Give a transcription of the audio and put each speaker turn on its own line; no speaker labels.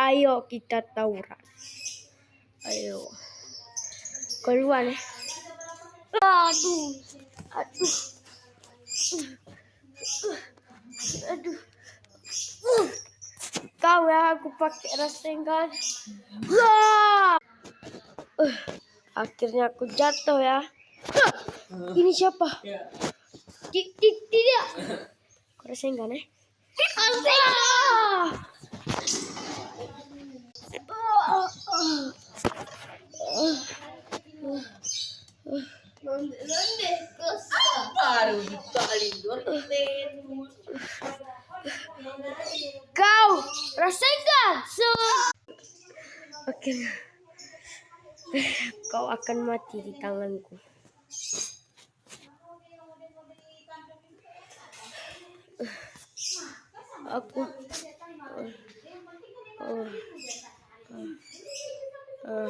Ayo kita tawuran. Ayo. Keluar nih. Aduh. Aduh. Aduh. Kau ya aku pakai rasengan. Akhirnya aku jatuh ya. Ini siapa? Tidak. Kau rasengan ya?
Baru ditarik
Kau rasakan Oke. Kau akan mati di tanganku. Aku Rasengan.